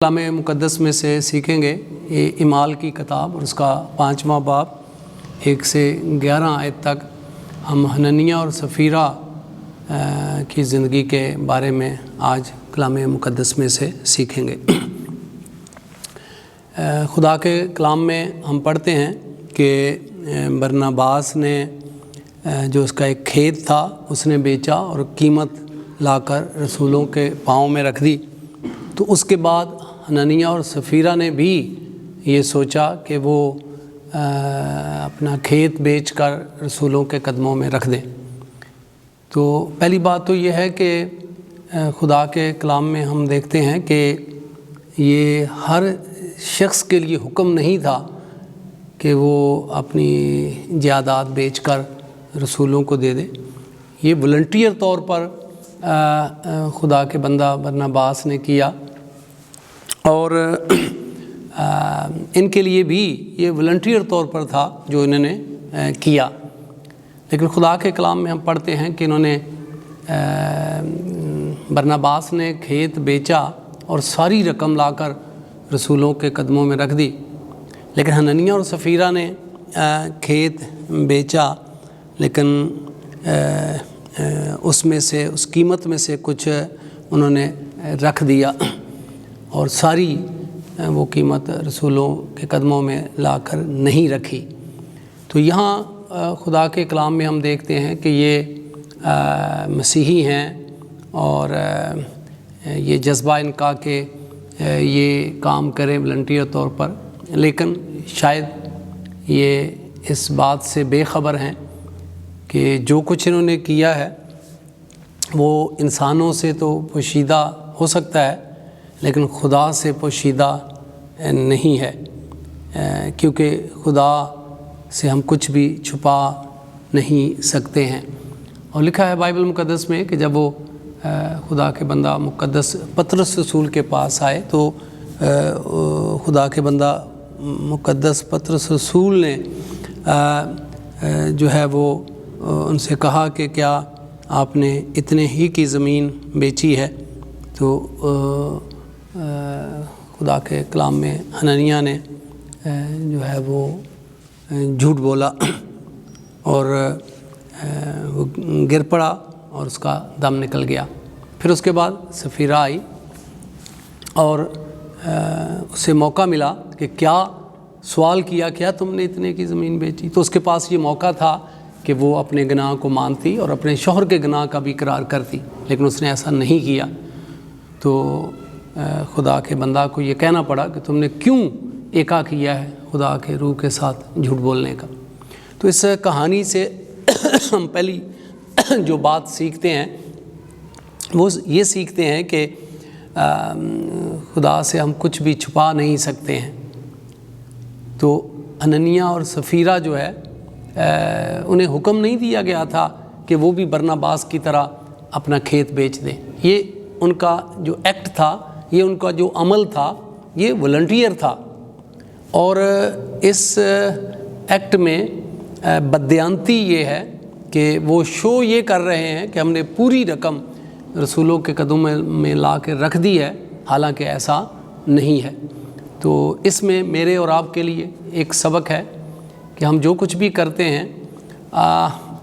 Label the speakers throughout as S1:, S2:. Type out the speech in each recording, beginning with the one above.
S1: کلام مقدس میں سے سیکھیں گے اعمال کی کتاب اور اس کا 5واں باب 1 سے 11 آیت تک ہم حنانیہ اور سفیرہ کی زندگی کے بارے میں آج کلام مقدس میں سے سیکھیں گے۔ خدا کے کلام میں ہم پڑھتے ہیں کہ برناباس نے جو اس کا ایک کھیت تھا اس نے بیچا اور قیمت لا کر رسولوں کے پاؤں میں رکھ دی۔ تو اس کے بعد حنانیہ اور سفیرہ نے بھی یہ سوچا کہ وہ اپنا کھیت بیچ کر رسولوں کے قدموں میں رکھ دیں۔ تو پہلی بات تو یہ ہے کہ خدا کے کلام میں ہم دیکھتے ہیں کہ یہ ہر شخص کے لیے حکم نہیں تھا کہ وہ اپنی جائیداد بیچ کر رسولوں کو دے دے۔ یہ والنٹیئر طور پر خدا کے بندہ برناباس نے کیا، اور ان کے لیے بھی یہ والنٹیئر طور پر تھا جو انہوں نے کیا۔ لیکن خدا کے کلام میں ہم پڑھتے ہیں کہ انہوں نے برناباس نے کھیت بیچا اور ساری رقم لا کر رسولوں کے قدموں میں رکھ دی۔ لیکن حنانیہ اور سفیرہ نے کھیت بیچا، لیکن اس میں سے اس قیمت میں سے کچھ انہوں نے رکھ دیا اور ساری وہ قیمت رسولوں کے قدموں میں لا کر نہیں رکھی۔ تو یہاں خدا کے کلام میں ہم دیکھتے ہیں کہ یہ مسیحی ہیں اور یہ جذبہ ان کا کہ یہ کام کریں والنٹیئر طور پر، لیکن شاید یہ اس بات سے بے خبر ہیں کہ جو کچھ انہوں نے کیا ہے وہ انسانوں سے تو پوشیدہ ہو سکتا ہے لیکن خدا سے پوشیدہ نہیں ہے، کیونکہ خدا سے ہم کچھ بھی چھپا نہیں سکتے ہیں۔ اور لکھا ہے بائبل مقدس میں کہ جب وہ خدا کے بندہ مقدس پطرس رسول کے پاس آئے تو خدا کے بندہ مقدس پطرس رسول نے جو ہے وہ ان سے کہا کہ کیا آپ نے اتنے ہی کی زمین بیچی ہے؟ تو خدا کے کلام میں حنانیہ نے جو ہے وہ جھوٹ بولا اور وہ گر پڑا اور اس کا دم نکل گیا۔ پھر اس کے بعد سفیرہ آئی اور اسے موقع ملا کہ کیا سوال کیا، کیا تم نے اتنے کی زمین بیچی؟ تو اس کے پاس یہ موقع تھا کہ وہ اپنے گناہ کو مانتی اور اپنے شوہر کے گناہ کا بھی اقرار کرتی، لیکن اس نے ایسا نہیں کیا۔ تو خدا کے بندہ کو یہ کہنا پڑا کہ تم نے کیوں ایکا کیا ہے خدا کے روح کے ساتھ جھوٹ بولنے کا۔ تو اس کہانی سے ہم پہلی جو بات سیکھتے ہیں وہ یہ سیکھتے ہیں کہ خدا سے ہم کچھ بھی چھپا نہیں سکتے ہیں۔ تو حنانیہ اور سفیرہ جو ہے انہیں حکم نہیں دیا گیا تھا کہ وہ بھی برناباس کی طرح اپنا کھیت بیچ دیں۔ یہ ان کا جو ایکٹ تھا، یہ ان کا جو عمل تھا، یہ والنٹیئر تھا، اور اس ایکٹ میں بددیانتی یہ ہے کہ وہ شو یہ کر رہے ہیں کہ ہم نے پوری رقم رسولوں کے قدموں میں لا کے رکھ دی ہے، حالانکہ ایسا نہیں ہے۔ تو اس میں میرے اور آپ کے لیے ایک سبق ہے کہ ہم جو کچھ بھی کرتے ہیں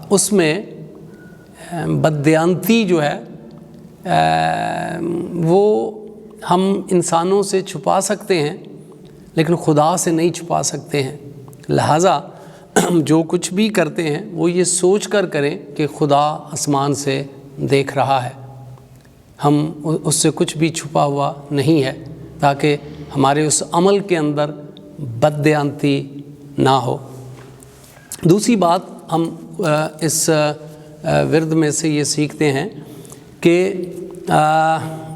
S1: اس میں بددیانتی جو ہے وہ ہم انسانوں سے چھپا سکتے ہیں لیکن خدا سے نہیں چھپا سکتے ہیں۔ لہٰذا ہم جو کچھ بھی کرتے ہیں وہ یہ سوچ کر کریں کہ خدا آسمان سے دیکھ رہا ہے، ہم اس سے کچھ بھی چھپا ہوا نہیں ہے، تاکہ ہمارے اس عمل کے اندر بددیانتی نہ ہو۔ دوسری بات ہم اس ورد میں سے یہ سیکھتے ہیں کہ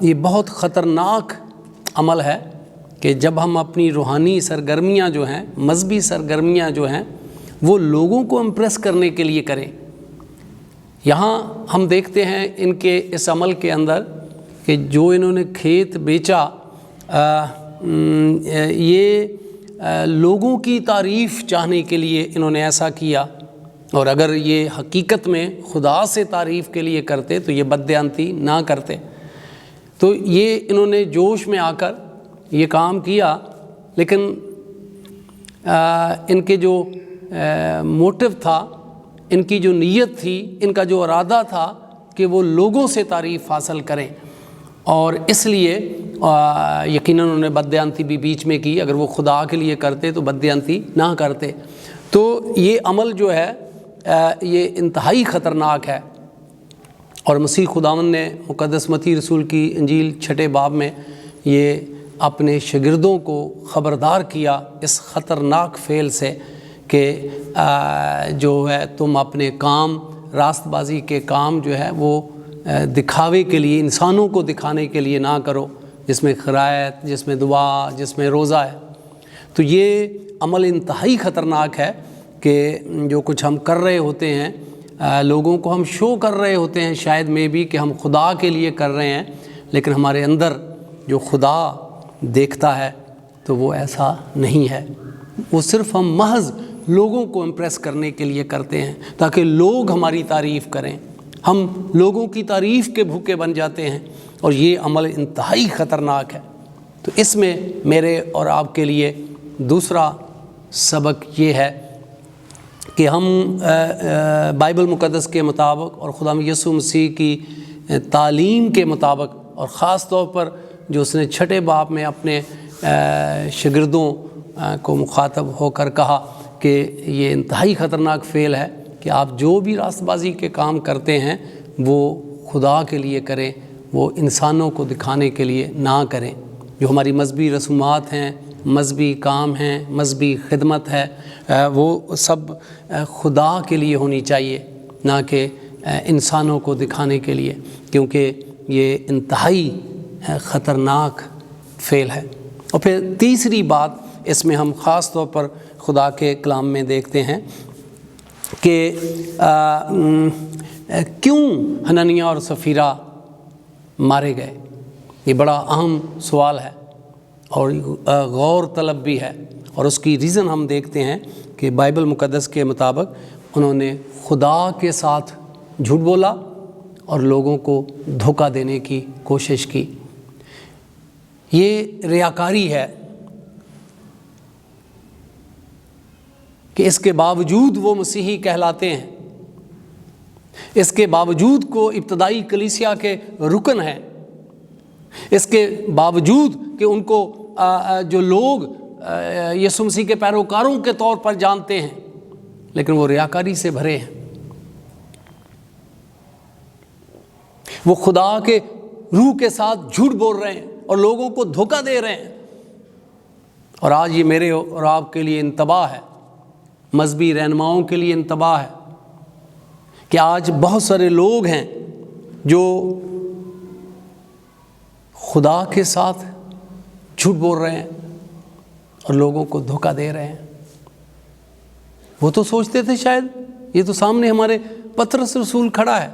S1: یہ بہت خطرناک عمل ہے کہ جب ہم اپنی روحانی سرگرمیاں جو ہیں، مذہبی سرگرمیاں جو ہیں، وہ لوگوں کو امپریس کرنے کے لیے کریں۔ یہاں ہم دیکھتے ہیں ان کے اس عمل کے اندر کہ جو انہوں نے کھیت بیچا یہ لوگوں کی تعریف چاہنے کے لیے انہوں نے ایسا کیا، اور اگر یہ حقیقت میں خدا سے تعریف کے لیے کرتے تو یہ بددیانتی نہ کرتے۔ تو یہ انہوں نے جوش میں آ کر یہ کام کیا، لیکن ان کے جو موٹو تھا، ان کی جو نیت تھی، ان کا جو ارادہ تھا کہ وہ لوگوں سے تعریف حاصل کریں، اور اس لیے یقیناً انہوں نے بددیانتی بھی بیچ میں کی۔ اگر وہ خدا کے لیے کرتے تو بددیانتی نہ کرتے۔ تو یہ عمل جو ہے یہ انتہائی خطرناک ہے، اور مسیح خداوند نے مقدس متی رسول کی انجیل 6 باب میں یہ اپنے شاگردوں کو خبردار کیا اس خطرناک فعل سے کہ جو ہے تم اپنے کام، راست بازی کے کام جو ہے وہ دکھاوے کے لیے، انسانوں کو دکھانے کے لیے نہ کرو، جس میں خیرات، جس میں دعا، جس میں روزہ ہے۔ تو یہ عمل انتہائی خطرناک ہے کہ جو کچھ ہم کر رہے ہوتے ہیں، لوگوں کو ہم شو کر رہے ہوتے ہیں شاید میں بھی کہ ہم خدا کے لیے کر رہے ہیں، لیکن ہمارے اندر جو خدا دیکھتا ہے تو وہ ایسا نہیں ہے۔ وہ صرف ہم محض لوگوں کو امپریس کرنے کے لیے کرتے ہیں تاکہ لوگ ہماری تعریف کریں۔ ہم لوگوں کی تعریف کے بھوکے بن جاتے ہیں، اور یہ عمل انتہائی خطرناک ہے۔ تو اس میں میرے اور آپ کے لیے دوسرا سبق یہ ہے کہ ہم بائبل مقدس کے مطابق اور خدا یسوع مسیح کی تعلیم کے مطابق، اور خاص طور پر جو اس نے 6 باب میں اپنے شاگردوں کو مخاطب ہو کر کہا کہ یہ انتہائی خطرناک فعل ہے کہ آپ جو بھی راست بازی کے کام کرتے ہیں وہ خدا کے لیے کریں، وہ انسانوں کو دکھانے کے لیے نہ کریں۔ جو ہماری مذہبی رسومات ہیں، مذہبی کام ہیں، مذہبی خدمت ہے، وہ سب خدا کے لیے ہونی چاہیے، نہ کہ انسانوں کو دکھانے کے لیے، کیونکہ یہ انتہائی خطرناک فعل ہے۔ اور پھر تیسری بات اس میں ہم خاص طور پر خدا کے کلام میں دیکھتے ہیں کہ کیوں حنانیہ اور سفیرہ مارے گئے۔ یہ بڑا اہم سوال ہے اور غور طلب بھی ہے، اور اس کی ریزن ہم دیکھتے ہیں کہ بائبل مقدس کے مطابق انہوں نے خدا کے ساتھ جھوٹ بولا اور لوگوں کو دھوکہ دینے کی کوشش کی۔ یہ ریاکاری ہے کہ اس کے باوجود وہ مسیحی کہلاتے ہیں، اس کے باوجود کو ابتدائی کلیسیا کے رکن ہیں، اس کے باوجود کہ ان کو جو لوگ یسوع مسیح کے پیروکاروں کے طور پر جانتے ہیں، لیکن وہ ریاکاری سے بھرے ہیں۔ وہ خدا کے روح کے ساتھ جھوٹ بول رہے ہیں اور لوگوں کو دھوکہ دے رہے ہیں۔ اور آج یہ میرے اور آپ کے لیے انتباہ ہے، مذہبی رہنماؤں کے لیے انتباہ ہے کہ آج بہت سارے لوگ ہیں جو خدا کے ساتھ جھوٹ بول رہے ہیں اور لوگوں کو دھوکہ دے رہے ہیں۔ وہ تو سوچتے تھے شاید یہ تو سامنے ہمارے پطرس رسول کھڑا ہے،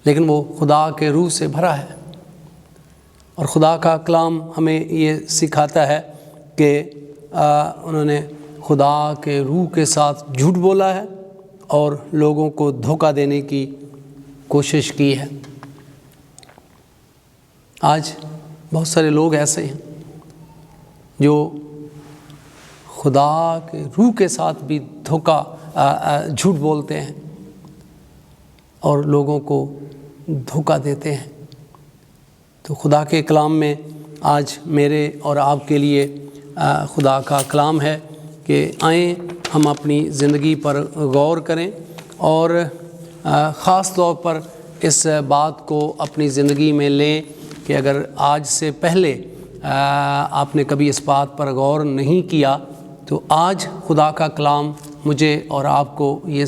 S1: لیکن وہ خدا کے روح سے بھرا ہے۔ اور خدا کا کلام ہمیں یہ سکھاتا ہے کہ انہوں نے خدا کے روح کے ساتھ جھوٹ بولا ہے اور لوگوں کو دھوکہ دینے کی کوشش کی ہے۔ آج بہت سارے لوگ ایسے ہیں جو خدا کے روح کے ساتھ بھی جھوٹ بولتے ہیں اور لوگوں کو دھوکہ دیتے ہیں۔ تو خدا کے کلام میں آج میرے اور آپ کے لیے خدا کا کلام ہے کہ آئیں ہم اپنی زندگی پر غور کریں، اور خاص طور پر اس بات کو اپنی زندگی میں لیں کہ اگر آج سے پہلے آپ نے کبھی اس بات پر غور نہیں کیا تو آج خدا کا کلام مجھے اور آپ کو یہ